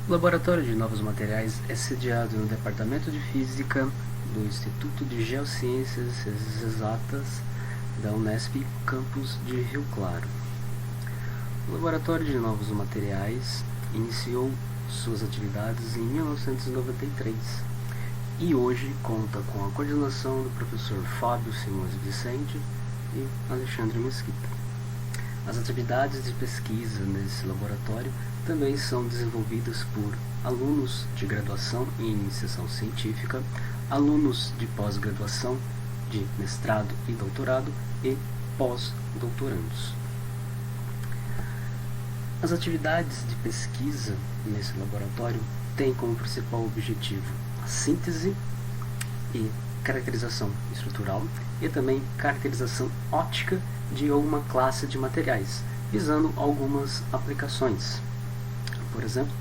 O Laboratório de Novos Materiais é sediado no Departamento de Física do Instituto de Geociências Exatas da Unesp, campus de Rio Claro. O Laboratório de Novos Materiais iniciou suas atividades em 1993 e hoje conta com a coordenação do professor Fábio Simões Vicente e Alexandre Mesquita. As atividades de pesquisa nesse laboratório também são desenvolvidas por alunos de graduação em iniciação científica, alunos de pós-graduação, de mestrado e doutorado e pós-doutorandos. As atividades de pesquisa nesse laboratório têm como principal objetivo a síntese e caracterização estrutural e também caracterização óptica de uma classe de materiais, visando algumas aplicações. Por exemplo,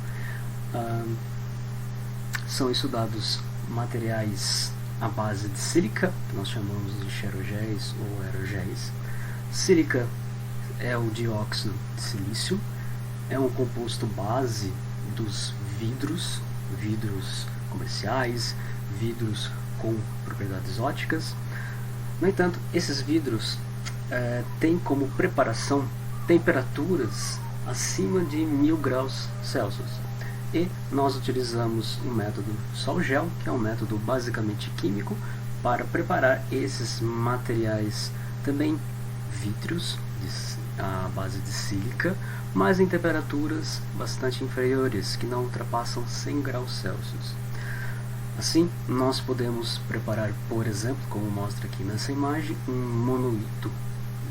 são estudados materiais à base de sílica, que nós chamamos de xerogéis ou aerogéis. Sílica é o dióxido de silício, é um composto base dos vidros comerciais, vidros com propriedades ópticas. No entanto, esses vidros têm como preparação temperaturas acima de 1000 graus Celsius. E nós utilizamos o método sol-gel, que é um método basicamente químico, para preparar esses materiais, também vítreos à base de sílica, mas em temperaturas bastante inferiores, que não ultrapassam 100 graus Celsius. Assim, nós podemos preparar, por exemplo, como mostra aqui nessa imagem, um monolito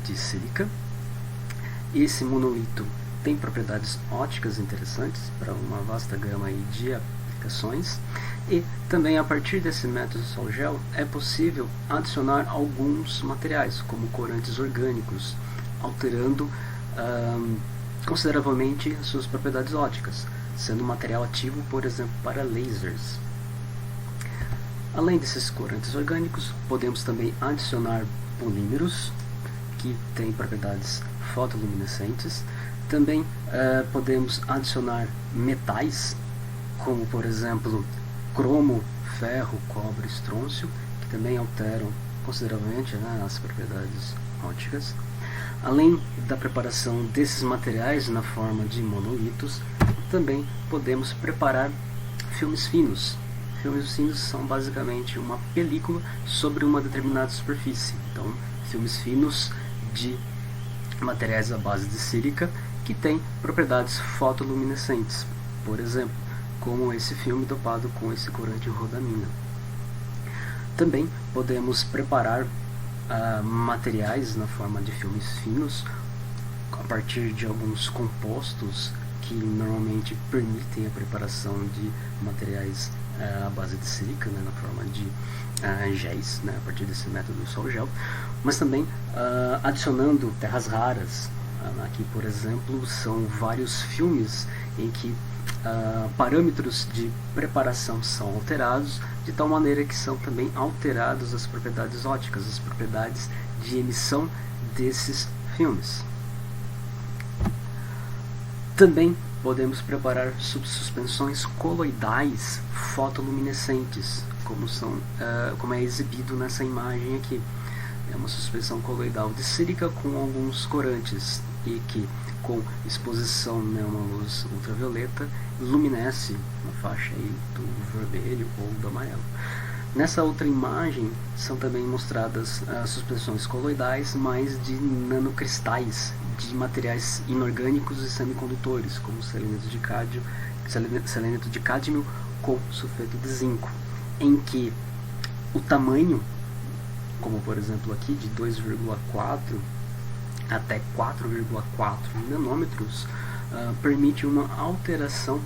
de sílica. Esse monolito tem propriedades ópticas interessantes para uma vasta gama de aplicações, e também a partir desse método sol-gel é possível adicionar alguns materiais, como corantes orgânicos, alterando consideravelmente suas propriedades ópticas, sendo um material ativo, por exemplo, para lasers. Além desses corantes orgânicos, podemos também adicionar polímeros, que têm propriedades fotoluminescentes. Também podemos adicionar metais, como por exemplo cromo, ferro, cobre, estrôncio, que também alteram consideravelmente as propriedades ópticas. Além da preparação desses materiais na forma de monolitos, também podemos preparar filmes finos. Filmes finos são basicamente uma película sobre uma determinada superfície. Então, filmes finos de materiais à base de sílica que têm propriedades fotoluminescentes, por exemplo, como esse filme dopado com esse corante rodamina. Também podemos preparar materiais na forma de filmes finos a partir de alguns compostos que normalmente permitem a preparação de materiais à base de sílica, na forma de géis, a partir desse método sol-gel, mas também adicionando terras raras. Aqui, por exemplo, são vários filmes em que parâmetros de preparação são alterados, de tal maneira que são também alteradas as propriedades ópticas, as propriedades de emissão desses filmes. Também podemos preparar suspensões coloidais fotoluminescentes, como é exibido nessa imagem aqui. É uma suspensão coloidal de sílica com alguns corantes e que, com exposição a uma luz ultravioleta, luminesce na faixa aí do vermelho ou do amarelo. Nessa outra imagem são também mostradas as suspensões coloidais, mas de nanocristais, de materiais inorgânicos e semicondutores, como seleneto de cádmio com sulfeto de zinco, em que o tamanho, como por exemplo aqui, de 2,4 até 4,4 nanômetros, permite uma alteração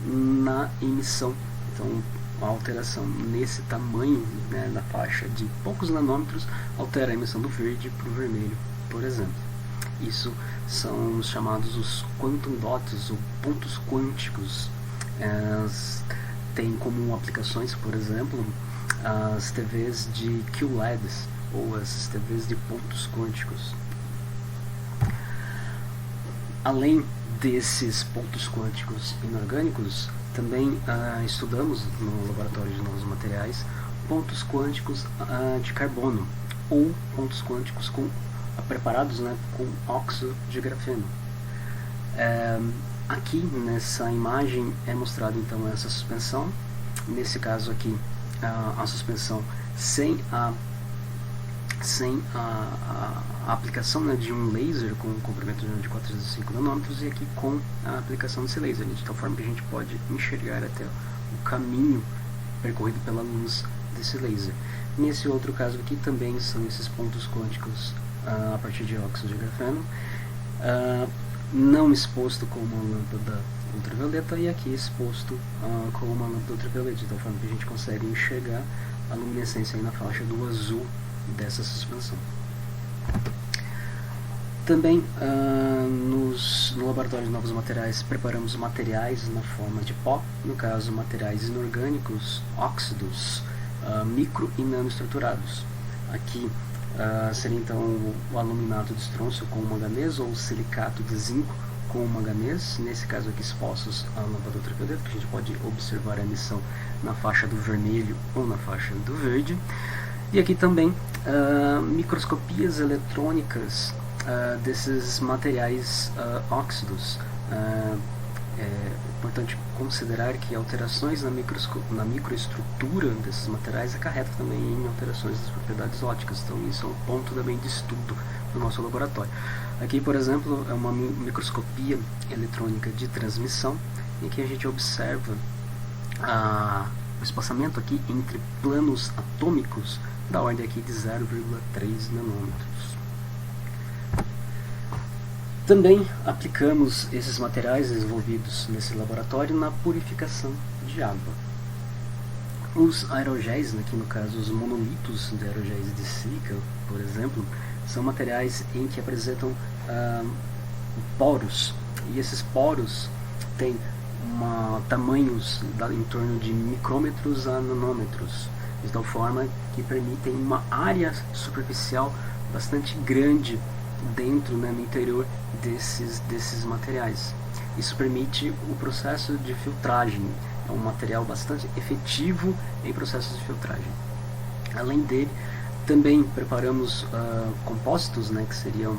na emissão. Então, a alteração nesse tamanho, na faixa de poucos nanômetros, altera a emissão do verde para o vermelho, por exemplo. Isso são os chamados os quantum dots, ou pontos quânticos. Tem como aplicações, por exemplo, as TVs de QLEDs, ou as TVs de pontos quânticos. Além desses pontos quânticos inorgânicos, Também estudamos no laboratório de novos materiais pontos quânticos de carbono ou pontos quânticos preparados, né, com óxido de grafeno. Aqui nessa imagem é mostrado então essa suspensão. Nesse caso aqui a suspensão sem a aplicação, né, de um laser com um comprimento de 405 nanômetros, e aqui com a aplicação desse laser, de tal forma que a gente pode enxergar até o caminho percorrido pela luz desse laser. Nesse outro caso aqui também são esses pontos quânticos a partir de óxido de grafeno, não exposto com uma lâmpada ultravioleta, e aqui exposto com uma lâmpada ultravioleta, de tal forma que a gente consegue enxergar a luminescência aí na faixa do azul dessa suspensão. Também no laboratório de novos materiais preparamos materiais na forma de pó, no caso materiais inorgânicos, óxidos, micro e nanoestruturados. Aqui seria então o aluminato de estrôncio com manganês ou o silicato de zinco com manganês, nesse caso aqui expostos à lâmpada ultravioleta, que a gente pode observar a emissão na faixa do vermelho ou na faixa do verde. E aqui também microscopias eletrônicas desses materiais óxidos. É importante considerar que alterações na microestrutura desses materiais acarretam também em alterações das propriedades ópticas, então isso é um ponto também de estudo do nosso laboratório. Aqui, por exemplo, é uma microscopia eletrônica de transmissão, em que a gente observa o espaçamento aqui entre planos atômicos da ordem aqui de 0,3 nanômetros. Também aplicamos esses materiais desenvolvidos nesse laboratório na purificação de água. Os aerogéis, aqui no caso os monolitos de aerogéis de sílica, por exemplo, são materiais em que apresentam poros, e esses poros têm tamanhos em torno de micrômetros a nanômetros, de tal forma que permitem uma área superficial bastante grande dentro, né, no interior desses materiais. Isso permite o processo de filtragem, é um material bastante efetivo em processos de filtragem. Além dele, também preparamos compósitos, né, que seriam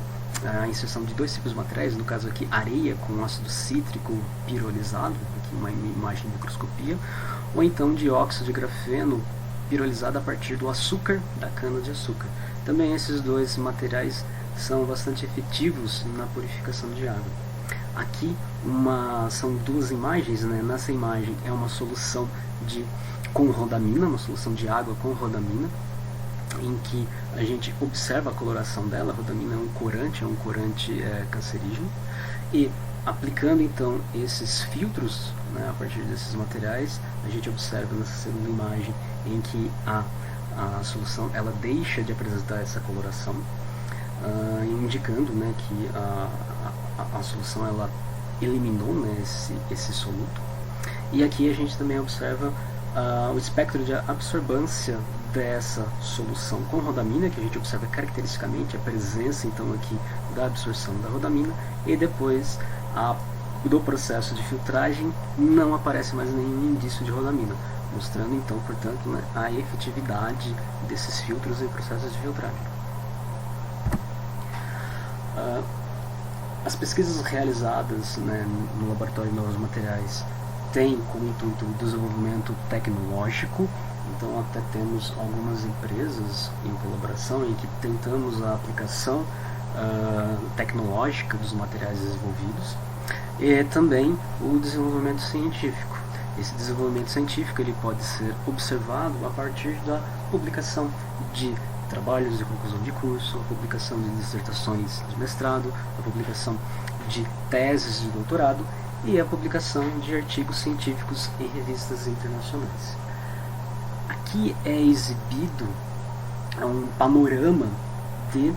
a inserção de dois tipos de materiais, no caso aqui areia com ácido cítrico pirolizado, aqui uma imagem de microscopia, ou então dióxido de grafeno pirolizado a partir do açúcar da cana-de-açúcar. Também esses dois materiais são bastante efetivos na purificação de água. Aqui são duas imagens, né? Nessa imagem é uma solução com rodamina, uma solução de água com rodamina, em que a gente observa a coloração dela. A rodamina é um corante cancerígeno, e aplicando então esses filtros, né, a partir desses materiais, a gente observa nessa segunda imagem em que a solução ela deixa de apresentar essa coloração, indicando, né, que a solução ela eliminou, né, esse soluto. E aqui a gente também observa o espectro de absorvância dessa solução com rodamina, que a gente observa caracteristicamente a presença então aqui da absorção da rodamina, e depois do processo de filtragem não aparece mais nenhum indício de rodamina, mostrando então, portanto, né, a efetividade desses filtros em processos de filtragem. As pesquisas realizadas, né, no Laboratório de Novos Materiais têm como intuito o desenvolvimento tecnológico, então até temos algumas empresas em colaboração em que tentamos a aplicação tecnológica dos materiais desenvolvidos, e também o desenvolvimento científico. Esse desenvolvimento científico ele pode ser observado a partir da publicação de trabalhos de conclusão de curso, a publicação de dissertações de mestrado, a publicação de teses de doutorado e a publicação de artigos científicos em revistas internacionais. Aqui é exibido um panorama de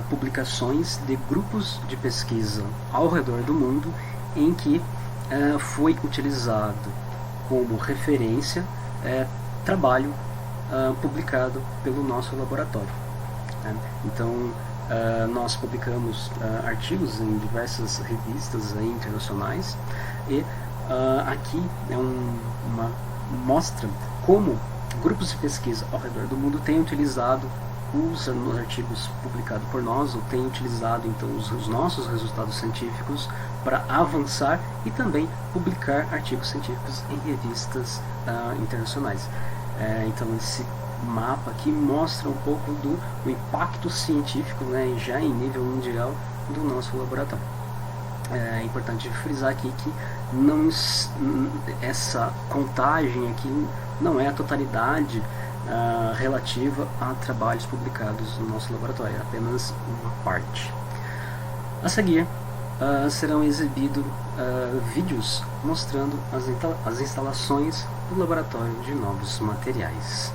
publicações de grupos de pesquisa ao redor do mundo em que foi utilizado como referência trabalho publicado pelo nosso laboratório. Então, nós publicamos artigos em diversas revistas internacionais, e Aqui é uma mostra como grupos de pesquisa ao redor do mundo têm utilizado os artigos publicados por nós, ou têm utilizado então os nossos resultados científicos para avançar e também publicar artigos científicos em revistas internacionais. Então esse mapa aqui mostra um pouco do impacto científico, né, já em nível mundial, do nosso laboratório. É importante frisar aqui que essa contagem aqui não é a totalidade relativa a trabalhos publicados no nosso laboratório, é apenas uma parte. A seguir serão exibidos vídeos mostrando as instalações do laboratório de novos materiais.